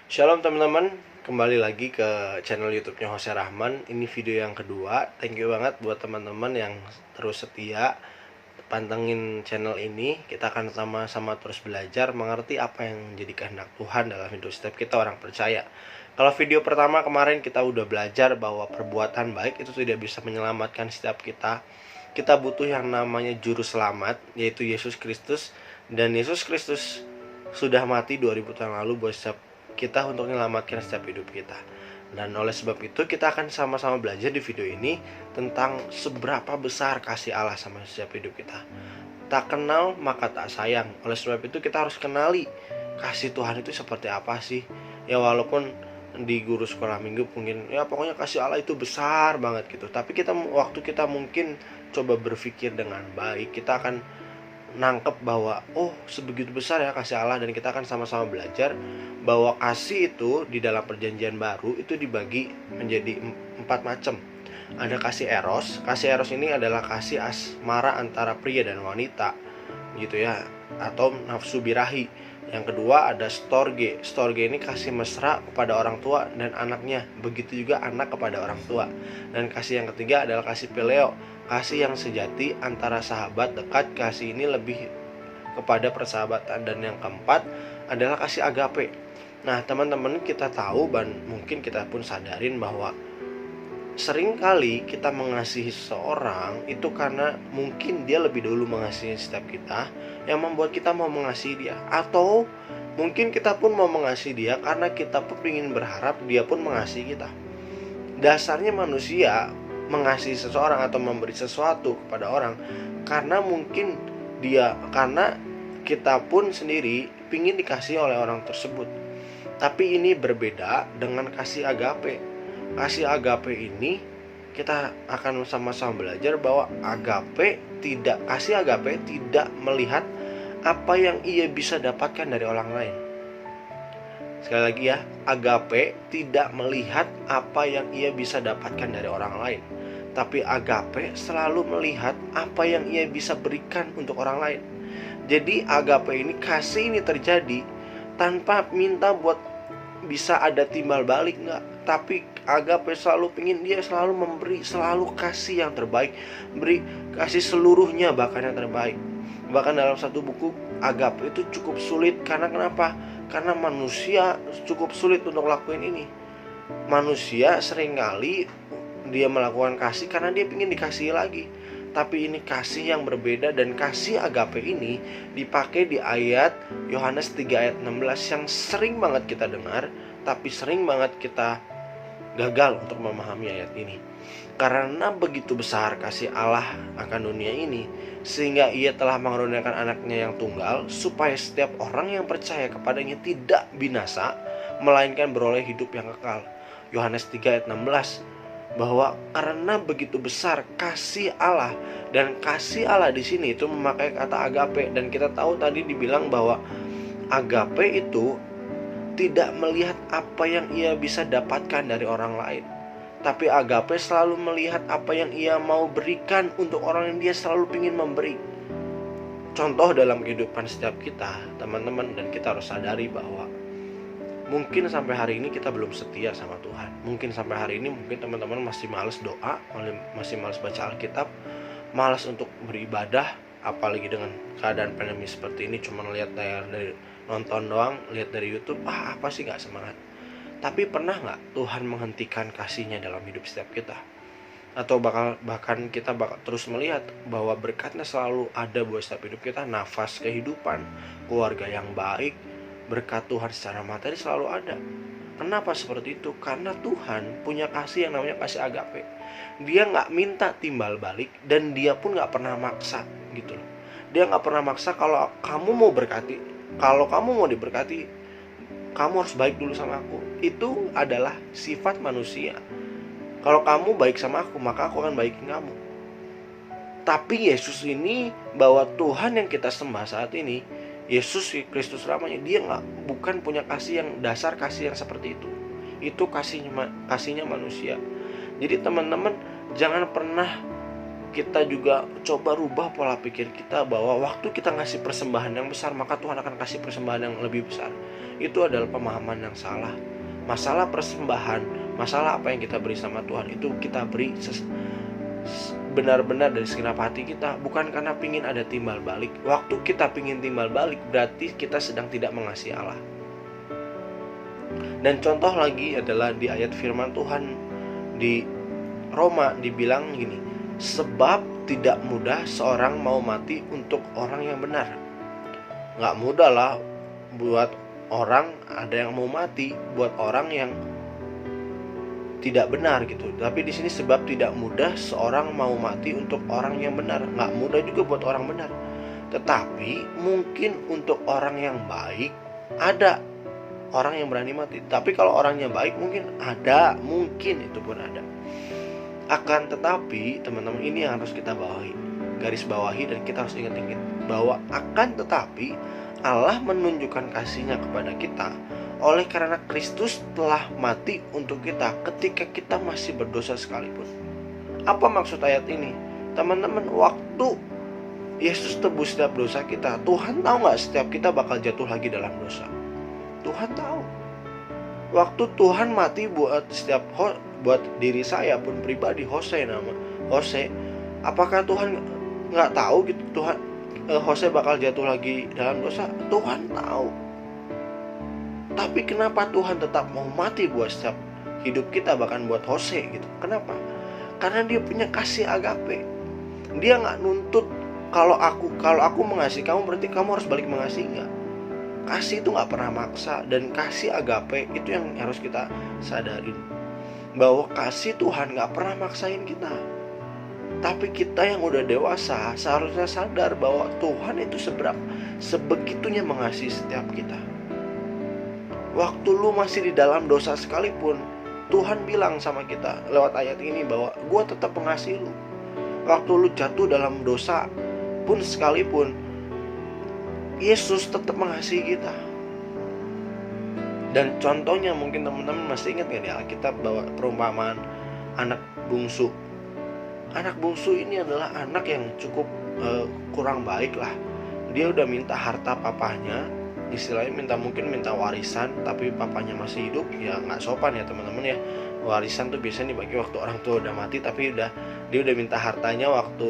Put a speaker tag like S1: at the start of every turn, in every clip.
S1: Shalom teman-teman, kembali lagi ke channel YouTube-nya Jose Rahman. Ini video yang kedua. Thank you banget buat teman-teman yang terus setia pantengin channel ini. Kita akan sama-sama terus belajar mengerti apa yang menjadi kehendak Tuhan dalam hidup setiap kita orang percaya. Kalau video pertama kemarin kita udah belajar bahwa perbuatan baik itu tidak bisa menyelamatkan setiap kita. Kita butuh yang namanya juru selamat, yaitu Yesus Kristus. Dan Yesus Kristus sudah mati 2000 tahun lalu buat setiap kita untuk menyelamatkan setiap hidup kita. Dan oleh sebab itu kita akan sama-sama belajar di video ini tentang seberapa besar kasih Allah sama setiap hidup kita. Tak kenal maka tak sayang. Oleh sebab itu kita harus kenali kasih Tuhan itu seperti apa sih. Ya walaupun di guru sekolah minggu mungkin ya pokoknya kasih Allah itu besar banget gitu. Tapi waktu kita mungkin coba berpikir dengan baik, kita akan nangkep bahwa sebegitu besar ya kasih Allah. Dan kita akan sama-sama belajar bahwa kasih itu di dalam perjanjian baru itu dibagi menjadi 4 macam. Ada kasih eros. Kasih eros ini adalah kasih asmara antara pria dan wanita gitu ya, atau nafsu birahi. Yang kedua ada storge. Storge ini kasih mesra kepada orang tua dan anaknya, begitu juga anak kepada orang tua. Dan kasih yang ketiga adalah kasih phileo, kasih yang sejati antara sahabat dekat. Kasih ini lebih kepada persahabatan. Dan yang keempat adalah kasih agape. Nah teman-teman, kita tahu dan mungkin kita pun sadarin bahwa seringkali kita mengasihi seseorang itu karena mungkin dia lebih dulu mengasihi setiap kita, yang membuat kita mau mengasihi dia. Atau mungkin kita pun mau mengasihi dia karena kita pun ingin berharap dia pun mengasihi kita. Dasarnya manusia mengasihi seseorang atau memberi sesuatu kepada orang karena karena kita pun sendiri ingin dikasihi oleh orang tersebut. Tapi ini berbeda dengan kasih agape. Kasih agape ini kita akan sama-sama belajar bahwa kasih agape tidak melihat apa yang ia bisa dapatkan dari orang lain. Sekali lagi ya, agape tidak melihat apa yang ia bisa dapatkan dari orang lain. Tapi agape selalu melihat apa yang ia bisa berikan untuk orang lain. Jadi agape ini, kasih ini terjadi tanpa minta buat bisa ada timbal balik, enggak. Tapi agape selalu pingin dia selalu memberi, selalu kasih yang terbaik, beri kasih seluruhnya, bahkan yang terbaik. Bahkan dalam satu buku agape itu cukup sulit. Karena kenapa? Karena manusia cukup sulit untuk lakuin ini. Manusia seringkali dia melakukan kasih karena dia ingin dikasihi lagi. Tapi ini kasih yang berbeda, dan kasih agape ini dipakai di ayat Yohanes 3 ayat 16 yang sering banget kita dengar, tapi sering banget kita gagal untuk memahami ayat ini. Karena begitu besar kasih Allah akan dunia ini, sehingga ia telah mengaruniakan anaknya yang tunggal, supaya setiap orang yang percaya kepadanya tidak binasa, melainkan beroleh hidup yang kekal. Yohanes 3 ayat 16, bahwa karena begitu besar kasih Allah. Dan kasih Allah di sini itu memakai kata agape. Dan kita tahu tadi dibilang bahwa agape itu tidak melihat apa yang ia bisa dapatkan dari orang lain, tapi agape selalu melihat apa yang ia mau berikan untuk orang yang dia selalu ingin memberi. Contoh dalam kehidupan setiap kita, teman-teman, dan kita harus sadari bahwa mungkin sampai hari ini kita belum setia sama Tuhan. Mungkin sampai hari ini mungkin teman-teman masih malas doa, masih malas baca Alkitab, malas untuk beribadah. Apalagi dengan keadaan pandemi seperti ini, cuma lihat dari nonton doang, lihat dari YouTube, apa sih gak semangat. Tapi pernah gak Tuhan menghentikan kasihnya dalam hidup setiap kita? Atau bahkan kita bakal terus melihat bahwa berkatnya selalu ada buat setiap hidup kita. Nafas kehidupan, keluarga yang baik, berkat Tuhan secara materi selalu ada. Kenapa seperti itu? Karena Tuhan punya kasih yang namanya kasih agape. Dia gak minta timbal balik, dan dia pun gak pernah maksa gitu loh. Dia gak pernah maksa. Kalau kamu mau diberkati, kamu harus baik dulu sama aku. Itu adalah sifat manusia. Kalau kamu baik sama aku, maka aku akan baikin kamu. Tapi Yesus ini, bahwa Tuhan yang kita sembah saat ini, Yesus Kristus namanya, dia bukan punya kasih yang dasar, kasih yang seperti itu. Itu kasihnya manusia. Jadi teman-teman, jangan pernah kita juga coba rubah pola pikir kita bahwa waktu kita ngasih persembahan yang besar, maka Tuhan akan kasih persembahan yang lebih besar. itu adalah pemahaman yang salah. Masalah persembahan, masalah apa yang kita beri sama Tuhan, itu kita beri benar-benar dari segenap hati kita, bukan karena pingin ada timbal balik. Waktu kita pingin timbal balik, berarti kita sedang tidak mengasihi Allah. Dan contoh lagi adalah di ayat firman Tuhan di Roma dibilang gini, sebab tidak mudah seorang mau mati untuk orang yang benar. Gak mudah lah buat orang ada yang mau mati buat orang yang tidak benar gitu. Tapi di sini sebab tidak mudah seorang mau mati untuk orang yang benar. Gak mudah juga buat orang benar. Tetapi mungkin untuk orang yang baik ada orang yang berani mati. Tapi kalau orangnya baik mungkin itu pun ada. Akan tetapi teman-teman, ini yang harus kita garis bawahi, dan kita harus ingat-ingat bahwa akan tetapi Allah menunjukkan kasih-Nya kepada kita oleh karena Kristus telah mati untuk kita ketika kita masih berdosa sekalipun. Apa maksud ayat ini? Teman-teman, waktu Yesus tebus setiap dosa kita, Tuhan tahu gak setiap kita bakal jatuh lagi dalam dosa? Tuhan tahu. Waktu Tuhan mati buat diri saya pun pribadi, Hose, apakah Tuhan nggak tahu gitu Hose bakal jatuh lagi dalam dosa? Tuhan tahu. Tapi kenapa Tuhan tetap mau mati buat setiap hidup kita, bahkan buat Hose gitu? Kenapa? Karena Dia punya kasih agape. Dia nggak nuntut kalau aku mengasihi kamu berarti kamu harus balik mengasihi. Nggak. Kasih itu nggak pernah maksa, dan kasih agape itu yang harus kita sadarin, bahwa kasih Tuhan nggak pernah maksain kita. Tapi kita yang udah dewasa seharusnya sadar bahwa Tuhan itu sebegitunya mengasihi setiap kita. Waktu lu masih di dalam dosa sekalipun, Tuhan bilang sama kita lewat ayat ini bahwa gua tetap mengasihi lu. Waktu lu jatuh dalam dosa pun sekalipun, Yesus tetap mengasihi kita. Dan contohnya mungkin teman-teman masih ingat gak di Alkitab bahwa perumpamaan anak bungsu. Anak bungsu ini adalah anak yang cukup kurang baik lah. Dia udah minta harta papahnya, istilahnya mungkin minta warisan, tapi papanya masih hidup. Ya gak sopan ya teman-teman ya. Warisan tuh biasanya dibagi waktu orang tua udah mati, tapi dia udah minta hartanya waktu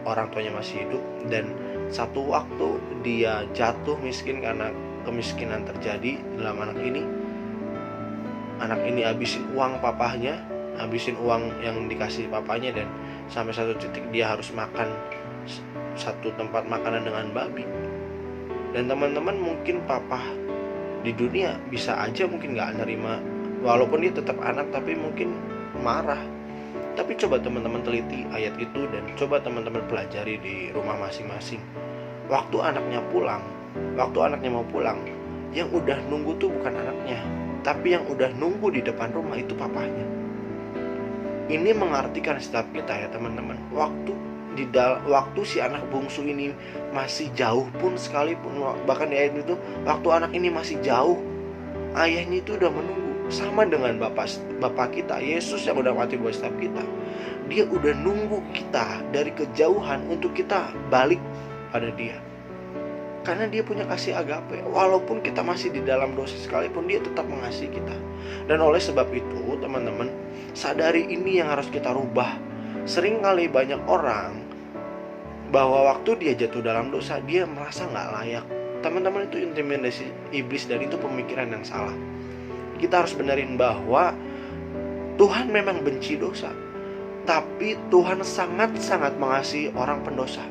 S1: orang tuanya masih hidup. Dan satu waktu dia jatuh miskin karena kemiskinan terjadi dalam anak ini. Anak ini habisin uang papahnya, habisin uang yang dikasih papanya, dan sampai satu titik dia harus makan satu tempat makanan dengan babi. Dan teman-teman, mungkin papa di dunia bisa aja mungkin gak nerima, walaupun dia tetap anak, tapi mungkin marah. Tapi coba teman-teman teliti ayat itu dan coba teman-teman pelajari di rumah masing-masing. Waktu anaknya mau pulang, yang udah nunggu tuh bukan anaknya, tapi yang udah nunggu di depan rumah itu papahnya. Ini mengartikan setiap kita ya teman-teman. Waktu si anak bungsu ini masih jauh pun sekalipun, bahkan di ayat itu waktu anak ini masih jauh, ayahnya itu udah menunggu. Sama dengan Bapak kita, Yesus yang udah mati buat setiap kita. Dia udah nunggu kita dari kejauhan untuk kita balik pada Dia. Karena Dia punya kasih agape. Walaupun kita masih di dalam dosa sekalipun, Dia tetap mengasihi kita. Dan oleh sebab itu teman-teman, sadari ini yang harus kita rubah. Seringkali banyak orang bahwa waktu dia jatuh dalam dosa, dia merasa gak layak. Teman-teman, itu intimidasi iblis dan itu pemikiran yang salah. Kita harus benerin bahwa Tuhan memang benci dosa, tapi Tuhan sangat-sangat mengasihi orang pendosa.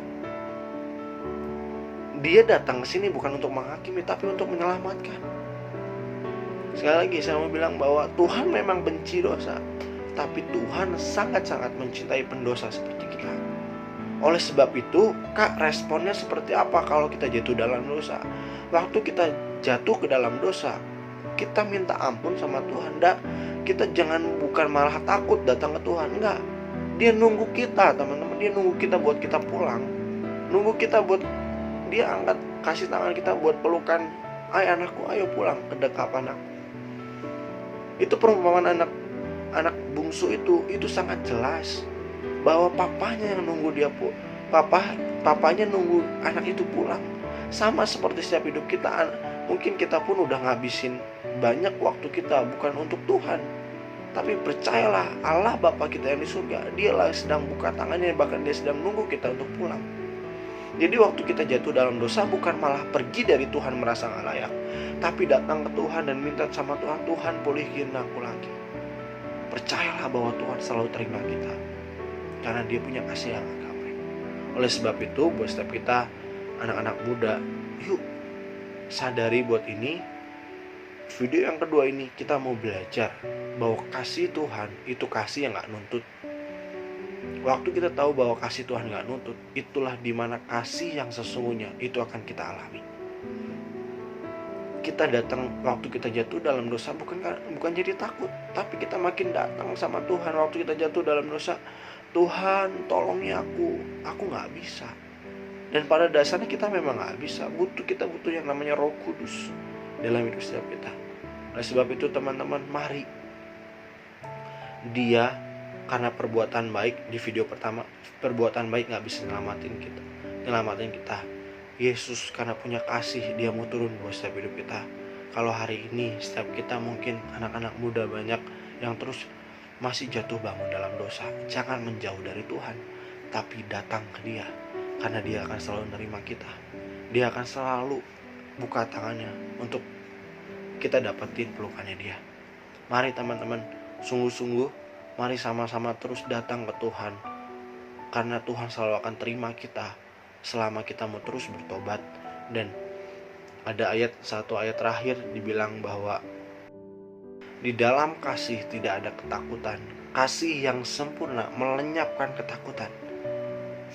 S1: Dia datang ke sini bukan untuk menghakimi, tapi untuk menyelamatkan. Sekali lagi saya mau bilang bahwa Tuhan memang benci dosa, tapi Tuhan sangat-sangat mencintai pendosa seperti kita. Oleh sebab itu, Kak, responnya seperti apa kalau kita jatuh dalam dosa? Waktu kita jatuh ke dalam dosa, kita minta ampun sama Tuhan. Kita bukan malah takut datang ke Tuhan. Enggak. Dia nunggu kita, teman-teman. Dia nunggu kita buat kita pulang. Nunggu kita buat Dia angkat, kasih tangan kita buat pelukan. Ayo anakku, ayo pulang ke dekapan aku. Itu perumpamaan anak bungsu itu sangat jelas bahwa papanya yang nunggu dia papanya nunggu anak itu pulang. Sama seperti setiap hidup kita, Mungkin kita pun udah ngabisin banyak waktu kita bukan untuk Tuhan. Tapi percayalah, Allah Bapa kita yang di surga, Dialah sedang buka tangannya, bahkan Dia sedang nunggu kita untuk pulang. Jadi waktu kita jatuh dalam dosa, bukan malah pergi dari Tuhan merasa gak layak, tapi datang ke Tuhan dan minta sama Tuhan, Tuhan pulihkan aku lagi. Percayalah bahwa Tuhan selalu terima kita, karena Dia punya kasih yang agape. Oleh sebab itu, buat setiap kita anak-anak muda, yuk sadari buat ini. Video yang kedua ini kita mau belajar bahwa kasih Tuhan itu kasih yang gak nuntut. Waktu kita tahu bahwa kasih Tuhan gak nuntut, itulah dimana kasih yang sesungguhnya itu akan kita alami. Kita datang waktu kita jatuh dalam dosa bukan jadi takut, tapi kita makin datang sama Tuhan. Waktu kita jatuh dalam dosa, Tuhan tolongnya aku gak bisa. Dan pada dasarnya kita memang gak bisa. Kita butuh yang namanya Roh Kudus dalam hidup setiap kita. Oleh sebab itu teman-teman, mari Dia, karena perbuatan baik, di video pertama, perbuatan baik gak bisa nyelamatin kita. Yesus karena punya kasih, Dia mau turun buat setiap hidup kita. Kalau hari ini setiap kita mungkin anak-anak muda banyak yang terus masih jatuh bangun dalam dosa, jangan menjauh dari Tuhan, tapi datang ke Dia, karena Dia akan selalu menerima kita. Dia akan selalu buka tangannya untuk kita dapetin pelukannya Dia. Mari teman-teman, sungguh-sungguh mari sama-sama terus datang ke Tuhan, karena Tuhan selalu akan terima kita selama kita mau terus bertobat. Dan ada satu ayat terakhir dibilang bahwa di dalam kasih tidak ada ketakutan. Kasih yang sempurna melenyapkan ketakutan.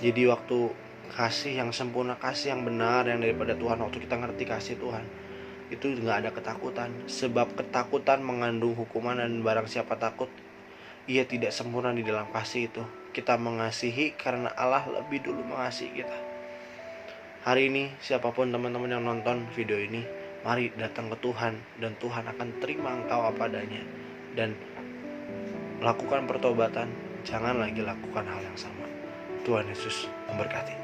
S1: Jadi waktu kasih yang sempurna, kasih yang benar yang daripada Tuhan, waktu kita ngerti kasih Tuhan, itu gak ada ketakutan. Sebab ketakutan mengandung hukuman, dan barang siapa takut, ia tidak sempurna di dalam kasih itu. Kita mengasihi karena Allah lebih dulu mengasihi kita. Hari ini siapapun teman-teman yang nonton video ini, mari datang ke Tuhan, dan Tuhan akan terima engkau apa adanya. Dan lakukan pertobatan, jangan lagi lakukan hal yang sama. Tuhan Yesus memberkati.